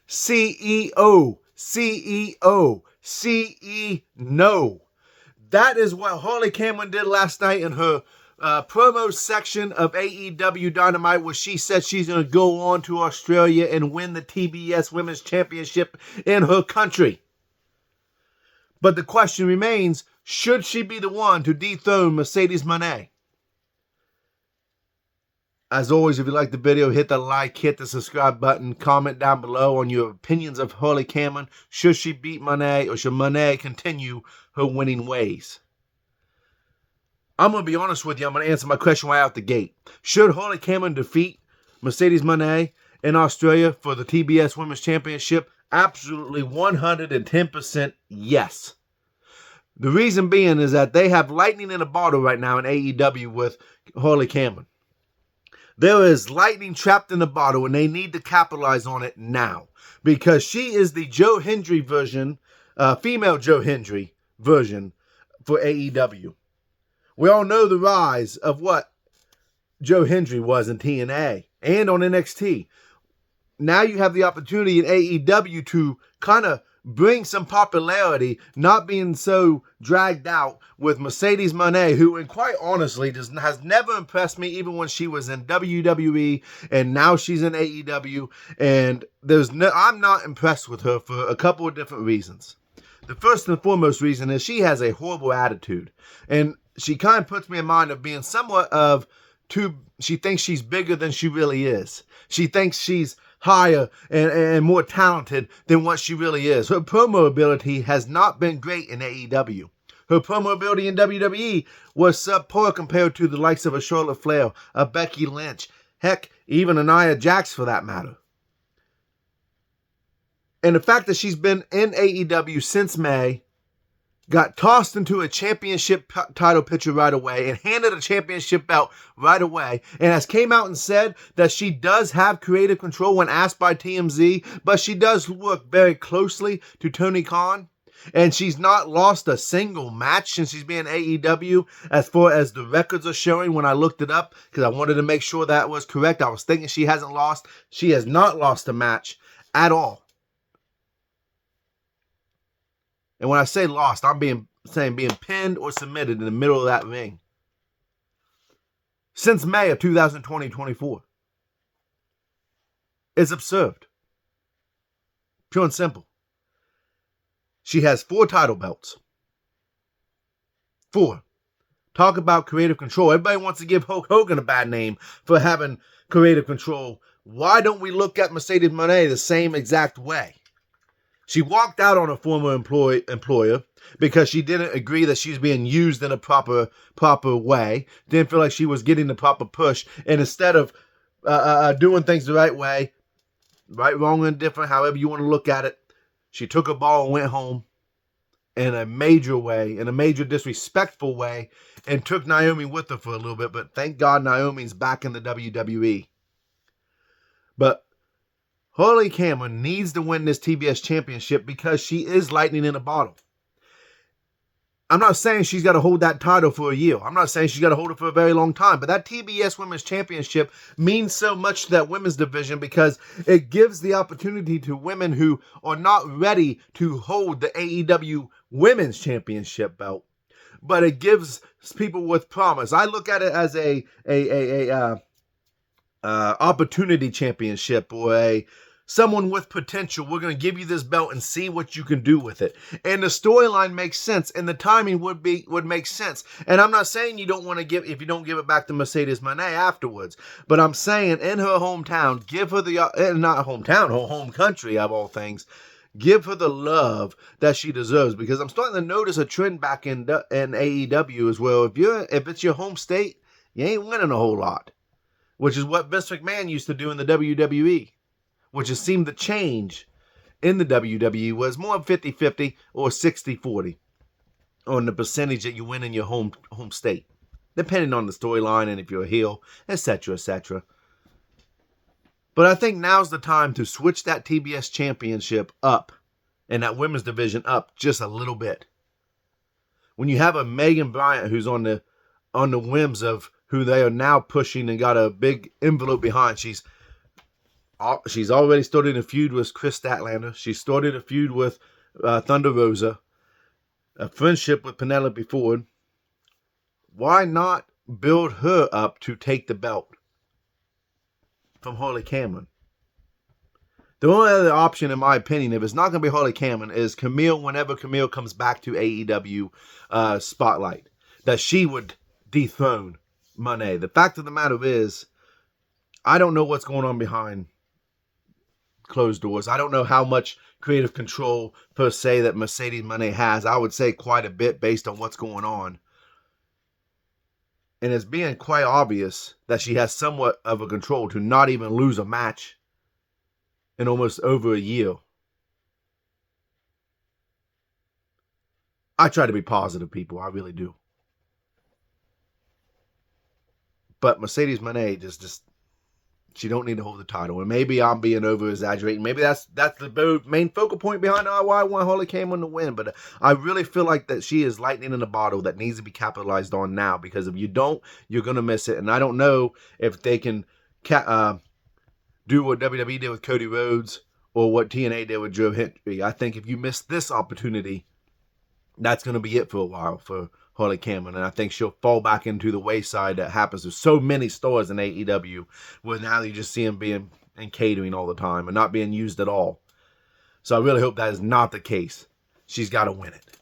CEO, CEO, CE, no. That is what Harley Cameron did last night in her promo section of AEW Dynamite, where she said she's going to go on to Australia and win the TBS Women's Championship in her country. But the question remains, should she be the one to dethrone Mercedes Moné? As always, if you like the video, hit the like, hit the subscribe button, comment down below on your opinions of Harley Cameron. Should she beat Moné, or should Moné continue her winning ways? I'm going to be honest with you. I'm going to answer my question right out the gate. Should Harley Cameron defeat Mercedes Moné in Australia for the TBS Women's Championship? Absolutely 110% yes. The reason being is that they have lightning in a bottle right now in AEW with Harley Cameron. There is lightning trapped in the bottle, and they need to capitalize on it now, because she is the Joe Hendry version, female Joe Hendry version for AEW. We all know the rise of what Joe Hendry was in TNA and on NXT. Now you have the opportunity in AEW to kind of bring some popularity, not being so dragged out with Mercedes Moné, who, and quite honestly, has never impressed me, even when she was in WWE, and now she's in AEW, and I'm not impressed with her for a couple of different reasons. The first and foremost reason is she has a horrible attitude, and she kind of puts me in mind of being somewhat of she thinks she's bigger than she really is. She thinks she's higher and more talented than what she really is. Her promo ability has not been great in AEW. Her promo ability in WWE was subpar compared to the likes of a Charlotte Flair, a Becky Lynch, heck, even a Nia Jax for that matter. And the fact that she's been in AEW since May, got tossed into a championship title picture right away and handed a championship belt right away, and has came out and said that she does have creative control when asked by TMZ, but she does work very closely to Tony Khan, and she's not lost a single match since she's been in AEW as far as the records are showing when I looked it up, because I wanted to make sure that was correct. I was thinking she hasn't lost. She has not lost a match at all. And when I say lost, I'm saying being pinned or submitted in the middle of that ring. Since May of 2020-24. It's absurd. Pure and simple. She has 4 title belts. 4. Talk about creative control. Everybody wants to give Hulk Hogan a bad name for having creative control. Why don't we look at Mercedes Moné the same exact way? She walked out on a former employer because she didn't agree that she's being used in a proper way. Didn't feel like she was getting the proper push. And instead of doing things the right way, right, wrong, and different, however you want to look at it, she took a ball and went home in a major way, in a major disrespectful way, and took Naomi with her for a little bit. But thank God Naomi's back in the WWE. But Harley Cameron needs to win this TBS championship because she is lightning in a bottle. I'm not saying she's got to hold that title for a year. I'm not saying she's got to hold it for a very long time. But that TBS Women's Championship means so much to that women's division because it gives the opportunity to women who are not ready to hold the AEW Women's Championship belt. But it gives people with promise. I look at it as a opportunity championship, or someone with potential. We're going to give you this belt and see what you can do with it. And the storyline makes sense, and the timing would make sense. And I'm not saying you don't want to give, if you don't give it back to Mercedes Moné afterwards, but I'm saying in her hometown, give her the, not hometown, her home country of all things, give her the love that she deserves. Because I'm starting to notice a trend back in AEW as well. If it's your home state, you ain't winning a whole lot. Which is what Vince McMahon used to do in the WWE. Which has seemed to change in the WWE, was more 50-50 or 60-40 on the percentage that you win in your home state, depending on the storyline and if you're a heel, etc., etc. But I think now's the time to switch that TBS championship up and that women's division up just a little bit. When you have a Megan Bryant who's on the whims of who they are now pushing and got a big envelope behind, she's She's already started a feud with Chris Statlander. She started a feud with Thunder Rosa. A friendship with Penelope Ford. Why not build her up to take the belt from Harley Cameron? The only other option, in my opinion, if it's not going to be Harley Cameron, is Camille whenever Camille comes back to AEW Spotlight. That she would dethrone Monet. The fact of the matter is, I don't know what's going on behind closed doors. I don't know how much creative control, per se, that Mercedes Moné has. I would say quite a bit based on what's going on. And it's being quite obvious that she has somewhat of a control to not even lose a match in almost over a year. I try to be positive, people. I really do. But Mercedes Moné just she don't need to hold the title. And maybe I'm being over exaggerating. Maybe that's the main focal point behind why I want Harley Cameron to win. But I really feel like that she is lightning in a bottle that needs to be capitalized on now. Because if you don't, you're going to miss it. And I don't know if they can do what WWE did with Cody Rhodes or what TNA did with Joe Hendry. I think if you miss this opportunity, that's going to be it for a while for Harley Cameron. And I think she'll fall back into the wayside that happens with so many stars in AEW, where now you just see them being in catering all the time and not being used at all. So I really hope that is not the case. She's got to win it.